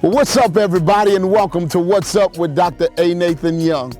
Well, what's up, everybody, and welcome to What's Up with Dr. A. Nathan Young.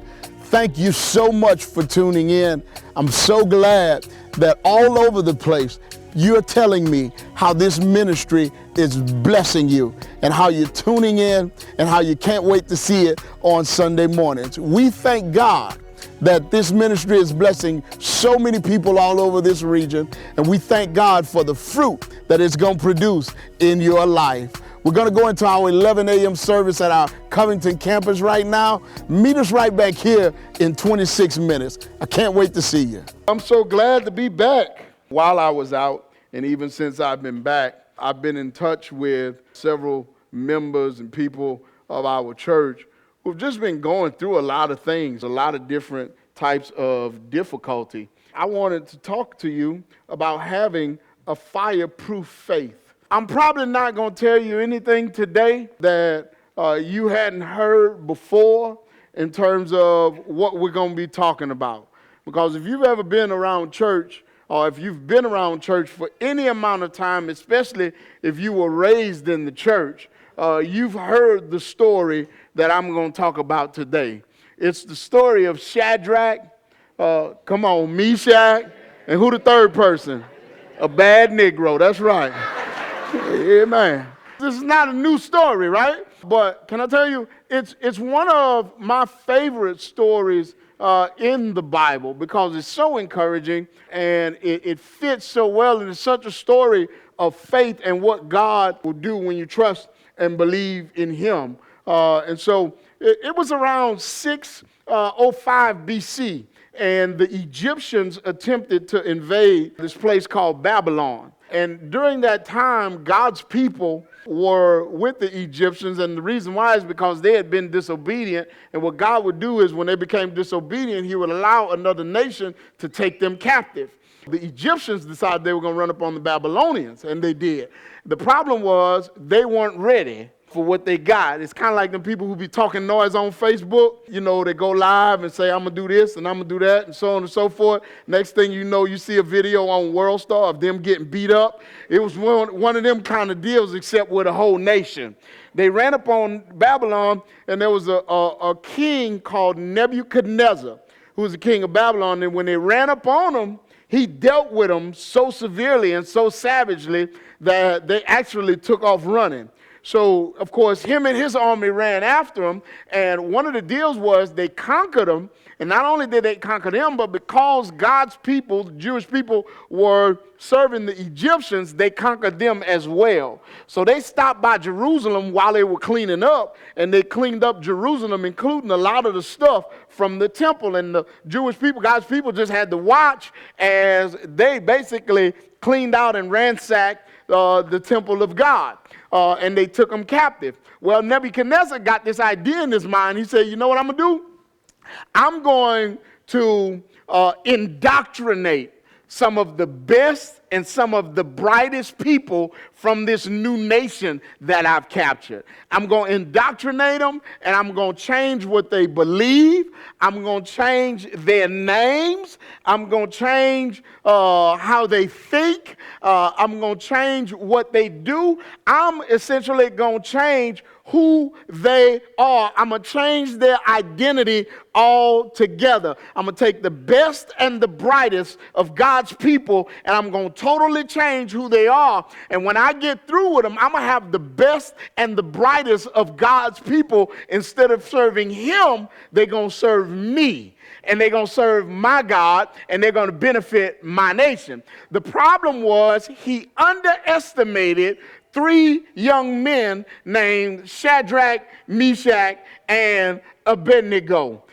Thank you so much for tuning in. I'm so glad that all over the place you're telling me how this ministry is blessing you and how you're tuning in and how you can't wait to see it on Sunday mornings. We thank God that this ministry is blessing so many people all over this region, and we thank God for the fruit that it's going to produce in your life. We're going to go into our 11 a.m. service at our Covington campus right now. Meet us right back here in 26 minutes. I can't wait to see you. I'm so glad to be back. While I was out, and even since I've been back, I've been in touch with several members and people of our church who've just been going through a lot of things, a lot of different types of difficulty. I wanted to talk to you about having a fireproof faith. I'm probably not going to tell you anything today that you hadn't heard before in terms of what we're going to be talking about. Because if you've ever been around church, or if you've been around church for any amount of time, especially if you were raised in the church, you've heard the story that I'm going to talk about today. It's the story of Shadrach, Meshach, and who the third person? A bad Negro, that's right. Amen. This is not a new story, right? But can I tell you, it's one of my favorite stories in the Bible because it's so encouraging and it fits so well, and it's such a story of faith and what God will do when you trust and believe in Him. And so it was around 605 BC, and the Egyptians attempted to invade this place called Babylon. And during that time, God's people were with the Egyptians, and the reason why is because they had been disobedient. And what God would do is when they became disobedient, He would allow another nation to take them captive. The Egyptians decided they were going to run up on the Babylonians, and they did. The problem was they weren't ready for what they got. It's kind of like the people who be talking noise on Facebook. You know, they go live and say, I'm going to do this and I'm going to do that and so on and so forth. Next thing you know, you see a video on World Star of them getting beat up. It was one of them kind of deals, except with a whole nation. They ran up on Babylon, and there was a king called Nebuchadnezzar, who was the king of Babylon. And when they ran up on him, he dealt with them so severely and so savagely that they actually took off running. So, of course, him and his army ran after him, and one of the deals was they conquered him, and not only did they conquer them, but because God's people, the Jewish people, were serving the Egyptians, they conquered them as well. So they stopped by Jerusalem while they were cleaning up, and they cleaned up Jerusalem, including a lot of the stuff from the temple, and the Jewish people, God's people, just had to watch as they basically cleaned out and ransacked the temple of God. And they took them captive. Well, Nebuchadnezzar got this idea in his mind. He said, you know what I'm going to do? I'm going to indoctrinate some of the best and some of the brightest people from this new nation that I've captured. I'm going to indoctrinate them, and I'm going to change what they believe. I'm going to change their names. I'm going to change how they think. I'm going to change what they do. I'm essentially going to change who they are. I'm going to change their identity altogether. I'm going to take the best and the brightest of God's people, and I'm going to totally change who they are. And when I get through with them, I'm going to have the best and the brightest of God's people. Instead of serving Him, they're going to serve me. And they're going to serve my God, and they're going to benefit my nation. The problem was he underestimated three young men named Shadrach, Meshach, and Abednego.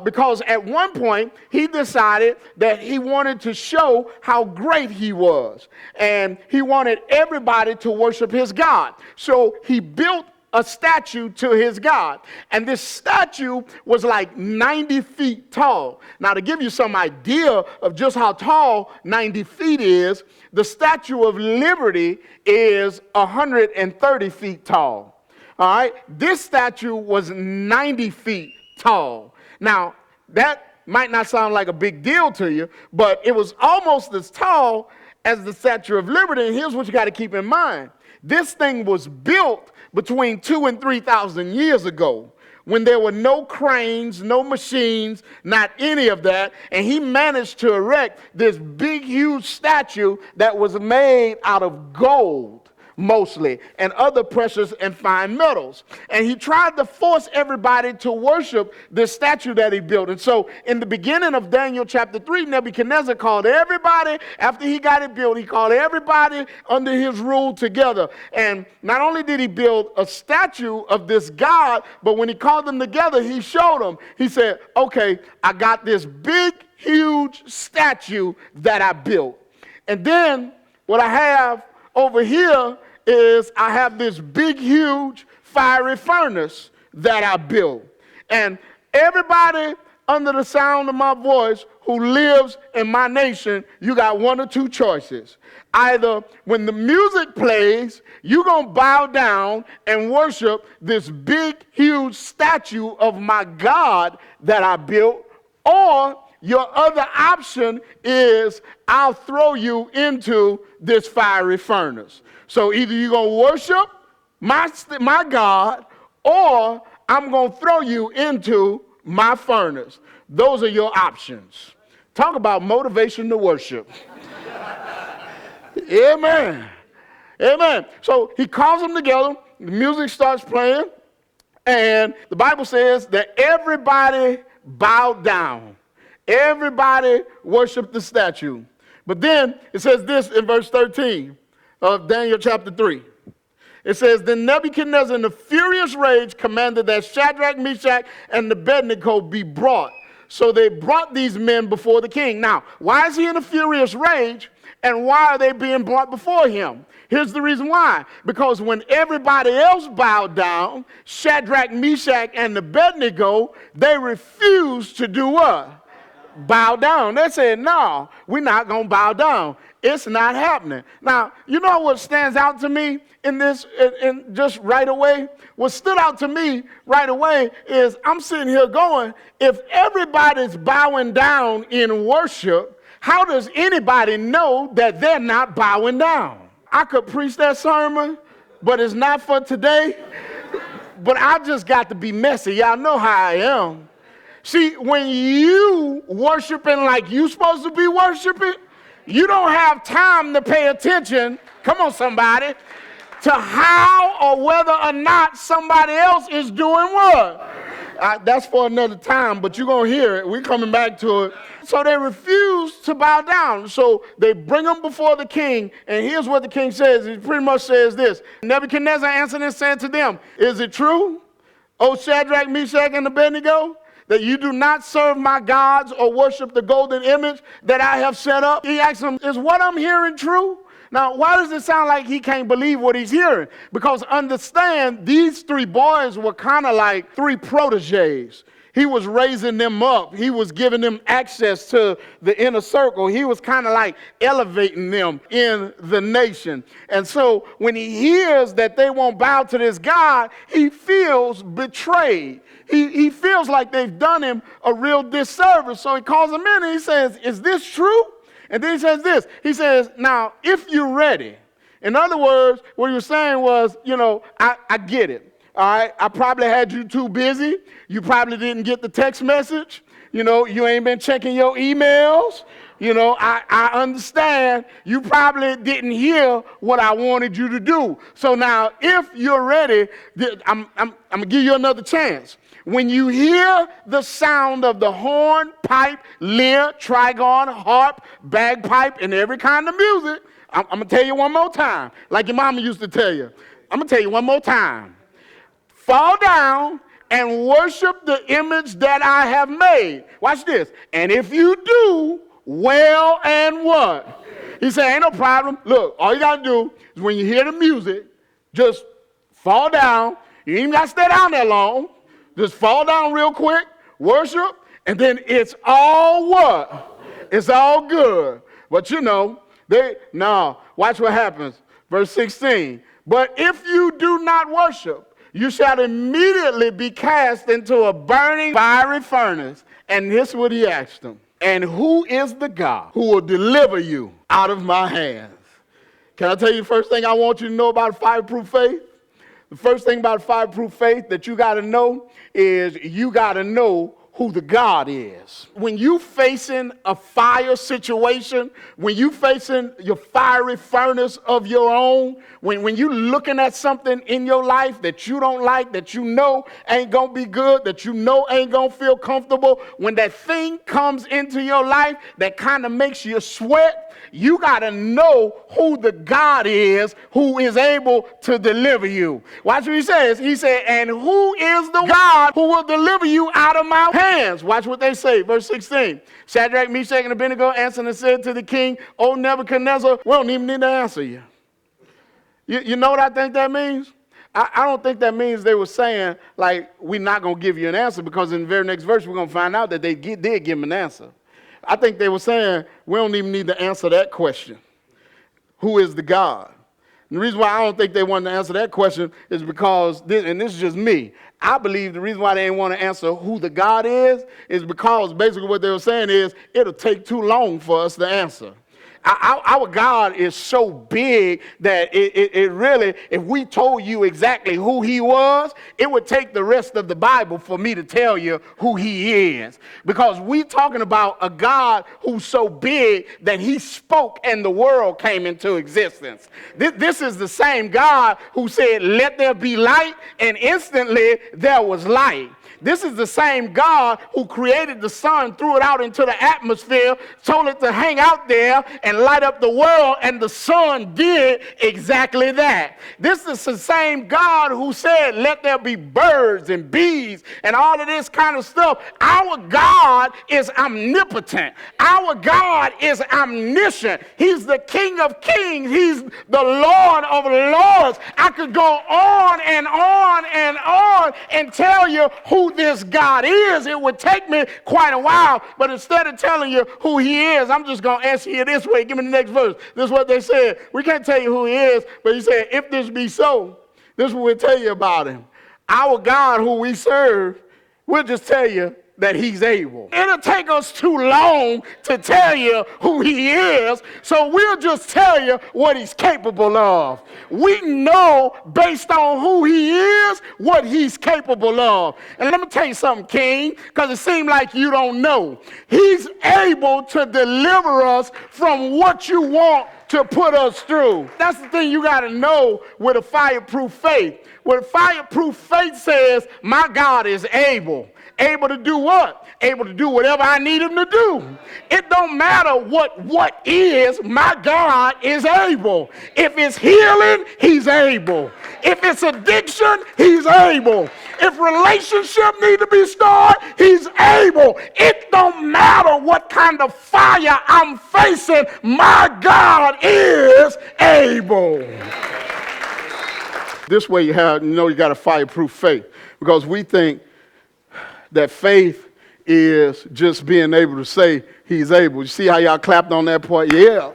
Because at one point, he decided that he wanted to show how great he was. And he wanted everybody to worship his God. So he built a statue to his God. And this statue was like 90 feet tall. Now, to give you some idea of just how tall 90 feet is, the Statue of Liberty is 130 feet tall. All right? This statue was 90 feet tall. Now, that might not sound like a big deal to you, but it was almost as tall as the Statue of Liberty. And here's what you got to keep in mind. This thing was built between 2,000 and 3,000 years ago, when there were no cranes, no machines, not any of that. And he managed to erect this big, huge statue that was made out of gold, mostly, and other precious and fine metals. And he tried to force everybody to worship this statue that he built. And so in the beginning of Daniel chapter 3, Nebuchadnezzar called everybody, after he got it built, he called everybody under his rule together. And not only did he build a statue of this God, but when he called them together, he showed them. He said, okay, I got this big, huge statue that I built. And then what I have over here is I have this big, huge fiery furnace that I built. And everybody under the sound of my voice who lives in my nation, you got one or two choices. Either when the music plays, you're going to bow down and worship this big, huge statue of my God that I built, or your other option is I'll throw you into this fiery furnace. So either you're going to worship my God, or I'm going to throw you into my furnace. Those are your options. Talk about motivation to worship. Amen. Amen. So he calls them together. The music starts playing. And the Bible says that everybody bowed down. Everybody worshiped the statue. But then it says this in verse 13 of Daniel chapter 3. It says, then Nebuchadnezzar in a furious rage commanded that Shadrach, Meshach, and Abednego be brought. So they brought these men before the king. Now, why is he in a furious rage, and why are they being brought before him? Here's the reason why. Because when everybody else bowed down, Shadrach, Meshach, and Abednego, they refused to do what? Bow down. They said, no, we're not going to bow down. It's not happening. Now, you know what stands out to me in this, in just right away? What stood out to me right away is I'm sitting here going, if everybody's bowing down in worship, how does anybody know that they're not bowing down? I could preach that sermon, but it's not for today. But I just got to be messy. Y'all know how I am. See, when you worshiping like you supposed to be worshiping, you don't have time to pay attention, come on somebody, to how or whether or not somebody else is doing what. That's for another time, but you're going to hear it. We're coming back to it. So they refuse to bow down. So they bring them before the king, and here's what the king says. He pretty much says this. Nebuchadnezzar answered and said to them, is it true, O Shadrach, Meshach, and Abednego, that you do not serve my gods or worship the golden image that I have set up? He asked them, is what I'm hearing true? Now, why does it sound like he can't believe what he's hearing? Because understand, these three boys were kind of like three proteges. He was raising them up. He was giving them access to the inner circle. He was kind of like elevating them in the nation. And so when he hears that they won't bow to this God, he feels betrayed. He feels like they've done him a real disservice. So he calls them in and he says, is this true? And then he says this. He says, now, if you're ready. In other words, what he was saying was, I get it. All right, I probably had you too busy. You probably didn't get the text message. You ain't been checking your emails. I understand. You probably didn't hear what I wanted you to do. So now, if you're ready, I'm going to give you another chance. When you hear the sound of the horn, pipe, lyre, trigon, harp, bagpipe, and every kind of music, I'm going to tell you one more time, like your mama used to tell you. I'm going to tell you one more time. Fall down and worship the image that I have made. Watch this. And if you do, well and what? He said, ain't no problem. Look, all you got to do is when you hear the music, just fall down. You ain't even got to stay down there long. Just fall down real quick, worship, and then it's all what? It's all good. But watch what happens. Verse 16. But if you do not worship, you shall immediately be cast into a burning fiery furnace. And this is what he asked them. And who is the God who will deliver you out of my hands. Can I tell you the first thing I want you to know about fireproof faith? The first thing about fireproof faith that you got to know is you got to know who the God is. When you facing a fire situation, when you facing your fiery furnace of your own, when you looking at something in your life that you don't like, that you know ain't gonna be good, that you know ain't gonna feel comfortable, when that thing comes into your life that kind of makes you sweat, you got to know who the God is who is able to deliver you. Watch what he says. He said, and who is the God who will deliver you out of my hands? Watch what they say. Verse 16. Shadrach, Meshach, and Abednego answered and said to the king, O Nebuchadnezzar, we don't even need to answer you. You know what I think that means? I don't think that means they were saying, like, we're not going to give you an answer, because in the very next verse, we're going to find out that they did give him an answer. I think they were saying, we don't even need to answer that question. Who is the God? And the reason why I don't think they wanted to answer that question is because, and this is just me, I believe the reason why they didn't want to answer who the God is because basically what they were saying is, it'll take too long for us to answer. Our God is so big that it really, if we told you exactly who he was, it would take the rest of the Bible for me to tell you who he is. Because we talking about a God who's so big that he spoke and the world came into existence. This is the same God who said, let there be light, and instantly there was light. This is the same God who created the sun, threw it out into the atmosphere, told it to hang out there and light up the world, and the sun did exactly that. This is the same God who said, let there be birds and bees and all of this kind of stuff. Our God is omnipotent. Our God is omniscient. He's the King of kings. He's the Lord of lords. I could go on and on and on and tell you who this God is. It would take me quite a while, but instead of telling you who he is, I'm just going to answer you this way. Give me the next verse. This is what they said. We can't tell you who he is, but he said, if this be so, this is what we'll tell you about him. Our God who we serve, we'll just tell you that he's able. It'll take us too long to tell you who he is, so we'll just tell you what he's capable of. We know based on who he is what he's capable of. And let me tell you something, King, because it seems like you don't know. He's able to deliver us from what you want to put us through. That's the thing you got to know with a fireproof faith. What a fireproof faith says, my God is able. Able to do what? Able to do whatever I need him to do. It don't matter what is, my God is able. If it's healing, he's able. If it's addiction, he's able. If relationship need to be started, he's able. It don't matter what kind of fire I'm facing, my God is able. This way you got a fireproof faith, because we think that faith is just being able to say he's able. You see how y'all clapped on that part? Yeah.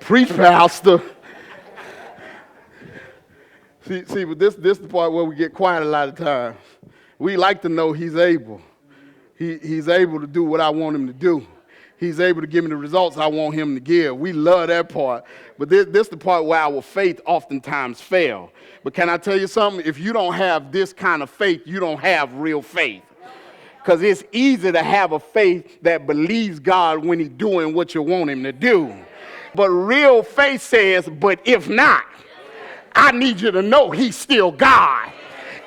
Preach, pastor. See, but this is the part where we get quiet a lot of times. We like to know he's able. He's able to do what I want him to do. He's able to give me the results I want him to give. We love that part. But this is the part where our faith oftentimes fails. But can I tell you something? If you don't have this kind of faith, you don't have real faith. Because it's easy to have a faith that believes God when he's doing what you want him to do. But real faith says, but if not, I need you to know he's still God.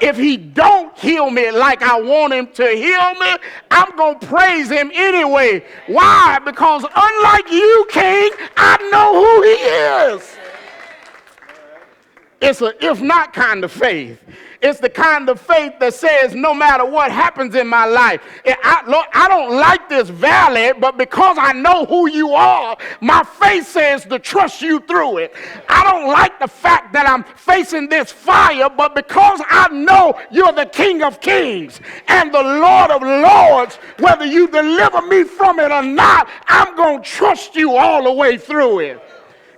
If he don't heal me like I want him to heal me, I'm going to praise him anyway. Why? Because unlike you, King, I know who he is. It's an if not kind of faith. It's the kind of faith that says no matter what happens in my life, Lord, I don't like this valley, but because I know who you are, my faith says to trust you through it. I don't like the fact that I'm facing this fire, but because I know you're the King of kings and the Lord of lords, whether you deliver me from it or not, I'm going to trust you all the way through it.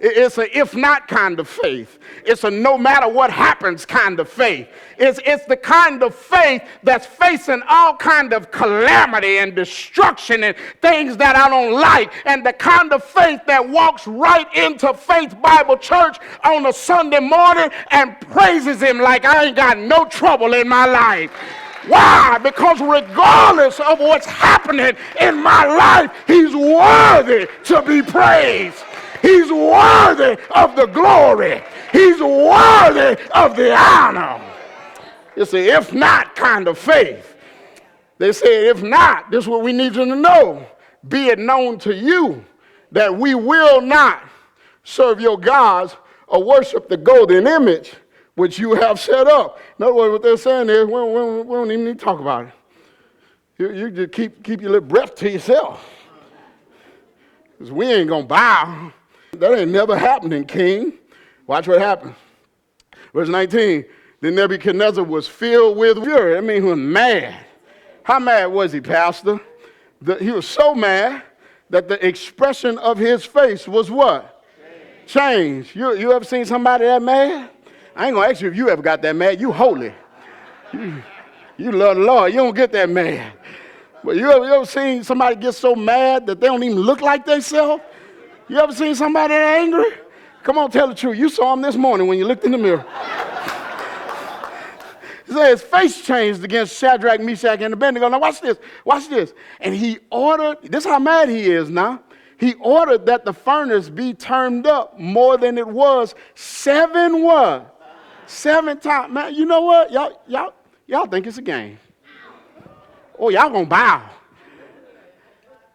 It's a if not kind of faith. It's a no matter what happens kind of faith. It's the kind of faith that's facing all kind of calamity and destruction and things that I don't like. And the kind of faith that walks right into Faith Bible Church on a Sunday morning and praises him like I ain't got no trouble in my life. Why? Because regardless of what's happening in my life, he's worthy to be praised. He's worthy of the glory. He's worthy of the honor. It's an if not kind of faith. They say, if not, this is what we need you to know. Be it known to you that we will not serve your gods or worship the golden image which you have set up. In other words, what they're saying is, we don't even need to talk about it. You just keep your little breath to yourself. Because we ain't going to bow. That ain't never happening, king. Watch what happens. Verse 19, then Nebuchadnezzar was filled with fury. I mean, he was mad. How mad was he, Pastor? He was so mad that the expression of his face was what? Change. You ever seen somebody that mad? I ain't going to ask you if you ever got that mad. You holy. You love the Lord. You don't get that mad. But you ever seen somebody get so mad that they don't even look like themselves? You ever seen somebody that angry? Come on, tell the truth. You saw him this morning when you looked in the mirror. He said his face changed against Shadrach, Meshach, and Abednego. Now watch this. Watch this. And he ordered, this is how mad he is now. He ordered that the furnace be turned up more than it was 7 what? 7 times. Man, you know what? Y'all think it's a game. Oh, y'all gonna bow.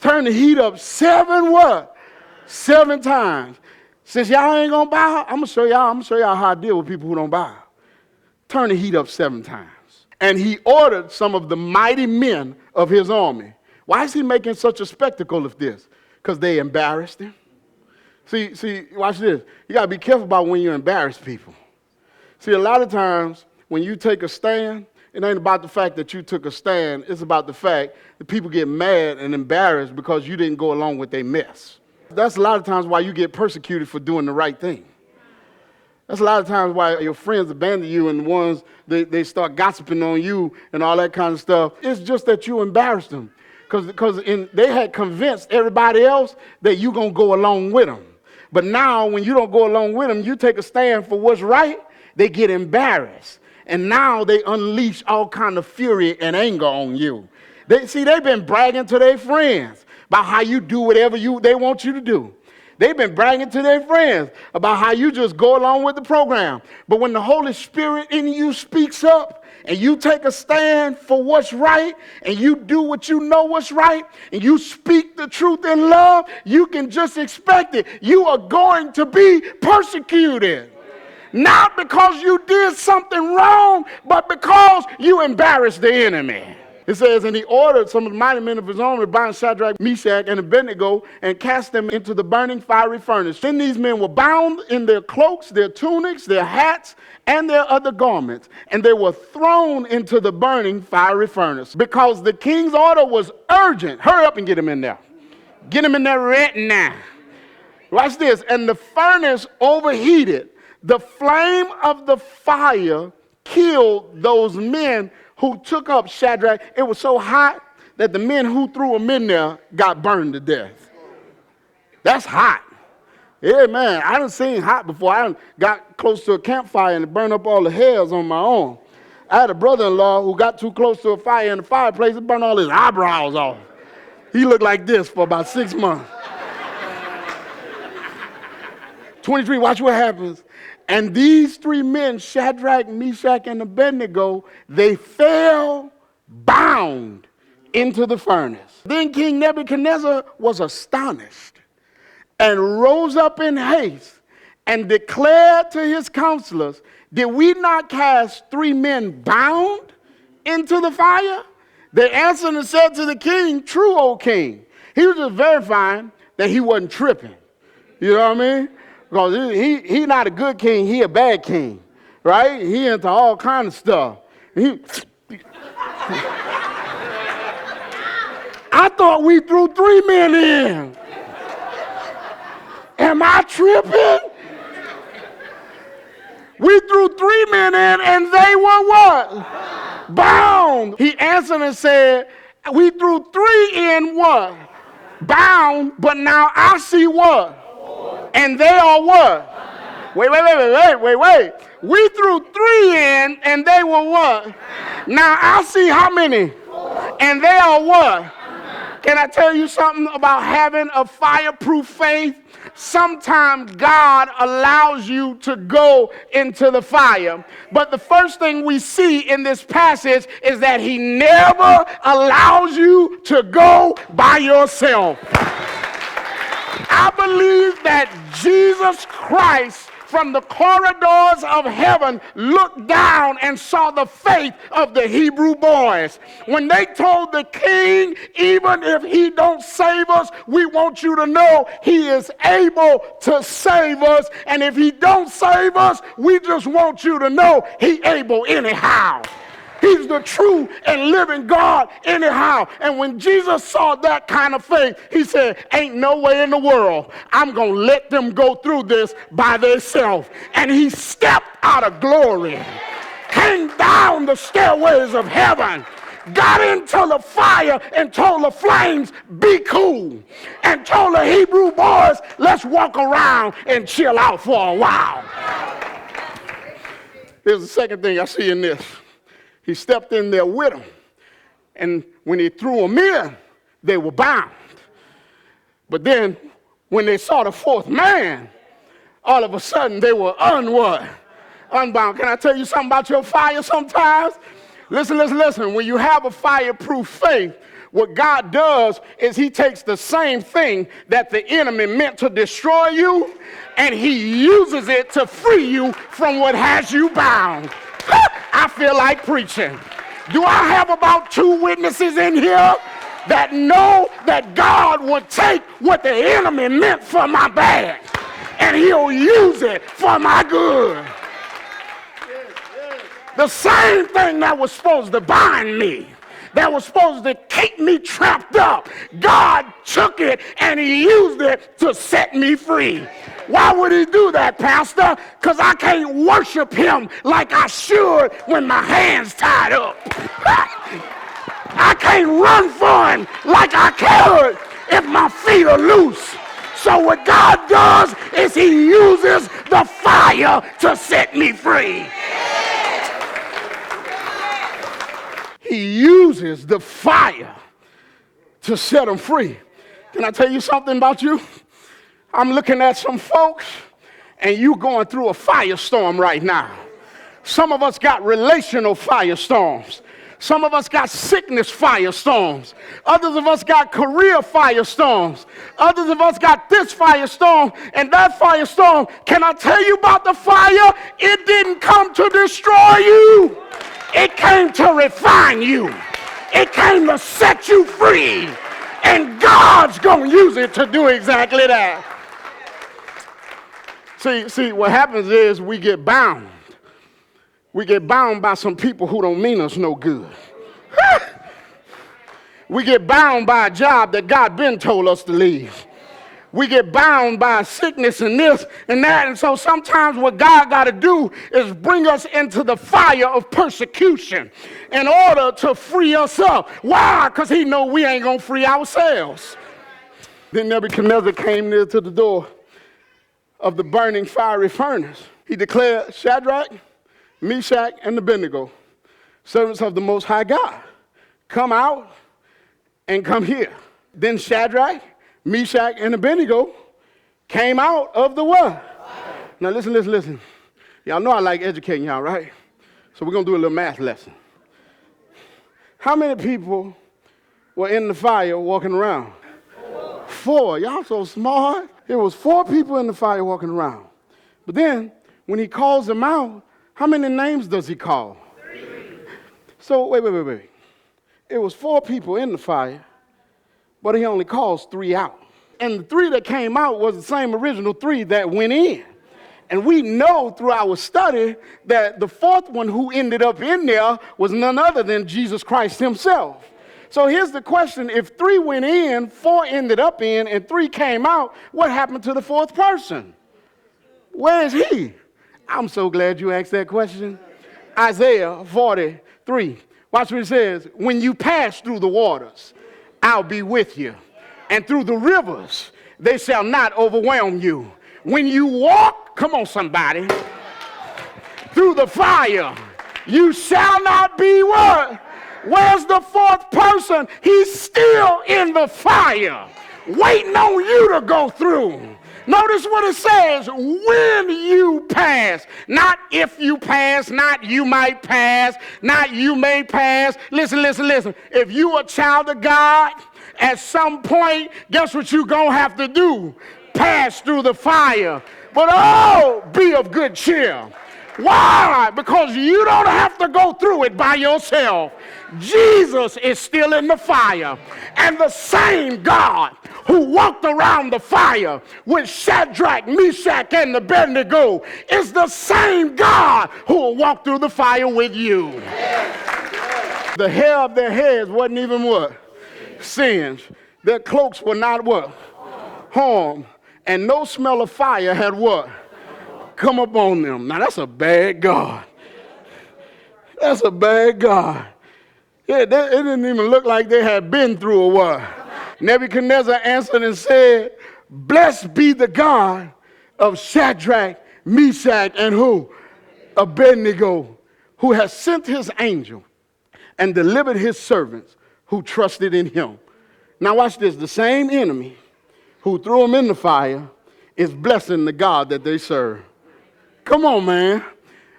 Turn the heat up 7 what? 7 times. Since y'all ain't gonna bow, I'm gonna show y'all how I deal with people who don't bow. Turn the heat up 7 times. And he ordered some of the mighty men of his army. Why is he making such a spectacle of this? Because they embarrassed him. See, watch this. You gotta be careful about when you embarrass people. See, a lot of times when you take a stand, it ain't about the fact that you took a stand. It's about the fact that people get mad and embarrassed because you didn't go along with their mess. That's a lot of times why you get persecuted for doing the right thing. That's a lot of times why your friends abandon you and the ones, they start gossiping on you and all that kind of stuff. It's just that you embarrassed them because they had convinced everybody else that you're going to go along with them. But now when you don't go along with them, you take a stand for what's right, they get embarrassed. And now they unleash all kind of fury and anger on you. They've been bragging to their friends about how you do whatever they want you to do. They've been bragging to their friends about how you just go along with the program. But when the Holy Spirit in you speaks up and you take a stand for what's right and you do what you know what's right and you speak the truth in love, you can just expect it. You are going to be persecuted. Not because you did something wrong, but because you embarrassed the enemy. It says, and he ordered some of the mighty men of his army to bind Shadrach, Meshach, and Abednego and cast them into the burning fiery furnace. Then these men were bound in their cloaks, their tunics, their hats, and their other garments, and they were thrown into the burning fiery furnace. Because the king's order was urgent. Hurry up and get them in there. Get them in there right now. Watch this. And the furnace overheated. The flame of the fire killed those men who took up Shadrach. It was so hot that the men who threw them in there got burned to death. That's hot. Yeah, man, I done seen hot before. I done got close to a campfire and it burned up all the hairs on my arm. I had a brother-in-law who got too close to a fire in the fireplace. It burned all his eyebrows off. He looked like this for about 6 months. 23, watch what happens. And these 3 men, Shadrach, Meshach, and Abednego, they fell bound into the furnace. Then King Nebuchadnezzar was astonished and rose up in haste and declared to his counselors, did we not cast 3 men bound into the fire? They answered and said to the king, true, O king. He was just verifying that he wasn't tripping. You know what I mean? Because he not a good king, he a bad king, right? He into all kind of stuff. I thought we threw 3 men in. Am I tripping? We threw 3 men in and they were what? Bound. He answered and said, we threw 3 in what? Bound, but now I see what? And they are what? Wait. We threw 3 in and they were what? Now I see how many? And they are what? Can I tell you something about having a fireproof faith? Sometimes God allows you to go into the fire. But the first thing we see in this passage is that he never allows you to go by yourself. I believe that Jesus Christ from the corridors of heaven looked down and saw the faith of the Hebrew boys. When they told the king, even if he don't save us, we want you to know he is able to save us. And if he don't save us, we just want you to know he able anyhow. He's the true and living God anyhow. And when Jesus saw that kind of faith, he said, ain't no way in the world I'm going to let them go through this by themselves. And he stepped out of glory, came down the stairways of heaven, got into the fire and told the flames, be cool. And told the Hebrew boys, let's walk around and chill out for a while. Here's the second thing I see in this. He stepped in there with them. And when he threw them in, they were bound. But then when they saw the 4th man, all of a sudden they were unbound. Can I tell you something about your fire sometimes? Listen. When you have a fireproof faith, what God does is he takes the same thing that the enemy meant to destroy you, and he uses it to free you from what has you bound. I feel like preaching. Do I have about 2 witnesses in here that know that God would take what the enemy meant for my bad and he'll use it for my good? The same thing that was supposed to bind me, that was supposed to keep me trapped up, God took it and he used it to set me free. Why would he do that, Pastor? Because I can't worship him like I should when my hands tied up. I can't run for him like I could if my feet are loose. So what God does is he uses the fire to set me free. He uses the fire to set them free. Can I tell you something about you? I'm looking at some folks, and you going through a firestorm right now. Some of us got relational firestorms. Some of us got sickness firestorms. Others of us got career firestorms. Others of us got this firestorm and that firestorm. Can I tell you about the fire? It didn't come to destroy you. It came to refine you. It came to set you free. And God's going to use it to do exactly that. See, what happens is we get bound. We get bound by some people who don't mean us no good. We get bound by a job that God been told us to leave. We get bound by sickness and this and that. And so sometimes what God got to do is bring us into the fire of persecution in order to free us up. Why? Because he know we ain't going to free ourselves. Then Nebuchadnezzar came near to the door of the burning fiery furnace. He declared, Shadrach, Meshach, and Abednego, servants of the Most High God, come out and come here. Then Shadrach, Meshach, and Abednego came out of the what? Now listen. Y'all know I like educating y'all, right? So we're going to do a little math lesson. How many people were in the fire walking around? 4. Y'all so smart. There was 4 people in the fire walking around. But then, when he calls them out, how many names does he call? 3. So, wait. It was 4 people in the fire, but he only calls 3 out. And the 3 that came out was the same original 3 that went in. And we know through our study that the 4th one who ended up in there was none other than Jesus Christ himself. So here's the question. If 3 went in, 4 ended up in, and 3 came out, what happened to the 4th person? Where is he? I'm so glad you asked that question. Isaiah 43. Watch what it says. When you pass through the waters, I'll be with you. And through the rivers, they shall not overwhelm you. When you walk, come on somebody, through the fire, you shall not be what? Where's the 4th person? He's still in the fire, waiting on you to go through. Notice what it says, when you pass, not if you pass, not you might pass, not you may pass. Listen. If you a child of God, at some point, guess what you're going to have to do? Pass through the fire. But oh, be of good cheer. Why? Because you don't have to go through it by yourself. Jesus is still in the fire. And the same God who walked around the fire with Shadrach, Meshach, and Abednego is the same God who will walk through the fire with you. The hair of their heads wasn't even what? Singed. Their cloaks were not what? Harmed. And no smell of fire had what? Come upon them. Now that's a bad God. That's a bad God. Yeah, it didn't even look like they had been through a what? Nebuchadnezzar answered and said, blessed be the God of Shadrach, Meshach, and who? Abednego, who has sent his angel and delivered his servants who trusted in him. Now watch this. The same enemy who threw them in the fire is blessing the God that they serve. Come on, man.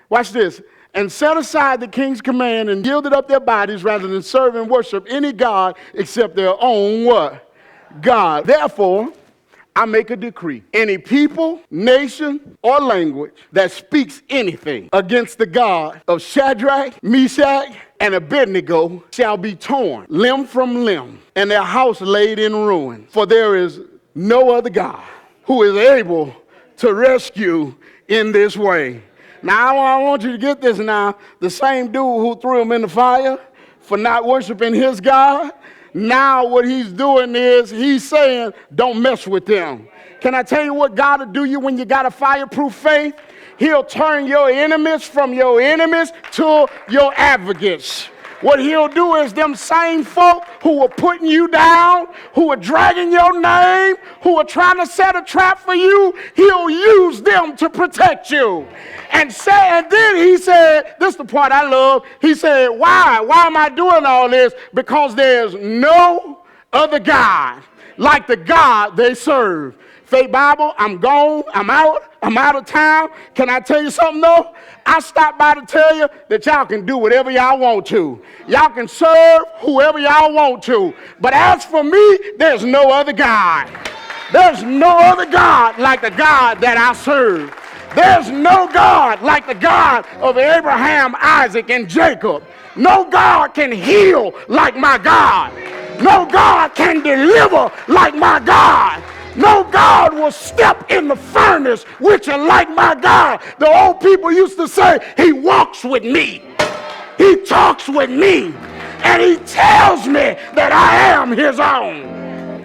Watch this. And set aside the king's command and yielded up their bodies rather than serve and worship any God except their own what? God. Therefore, I make a decree. Any people, nation, or language that speaks anything against the God of Shadrach, Meshach, and Abednego shall be torn limb from limb, and their house laid in ruins. For there is no other God who is able to rescue in this way. Now, I want you to get this now. The same dude who threw him in the fire for not worshiping his God, now what he's doing is he's saying, don't mess with them. Can I tell you what God will do you when you got a fireproof faith? He'll turn your enemies from your enemies to your advocates. What he'll do is them same folk who are putting you down, who are dragging your name, who are trying to set a trap for you, he'll use them to protect you. And then he said, this is the part I love, he said, why? Why am I doing all this? Because there's no other God like the God they serve. Faith Bible, I'm gone, I'm out of town. Can I tell you something though? I stopped by to tell you that y'all can do whatever y'all want to. Y'all can serve whoever y'all want to. But as for me, there's no other God. There's no other God like the God that I serve. There's no God like the God of Abraham, Isaac, and Jacob. No God can heal like my God. No God can deliver like my God. No God will step in the furnace with you like my God. The old people used to say, he walks with me. He talks with me. And he tells me that I am his own.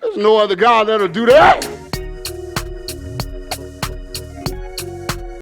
There's no other God that'll do that.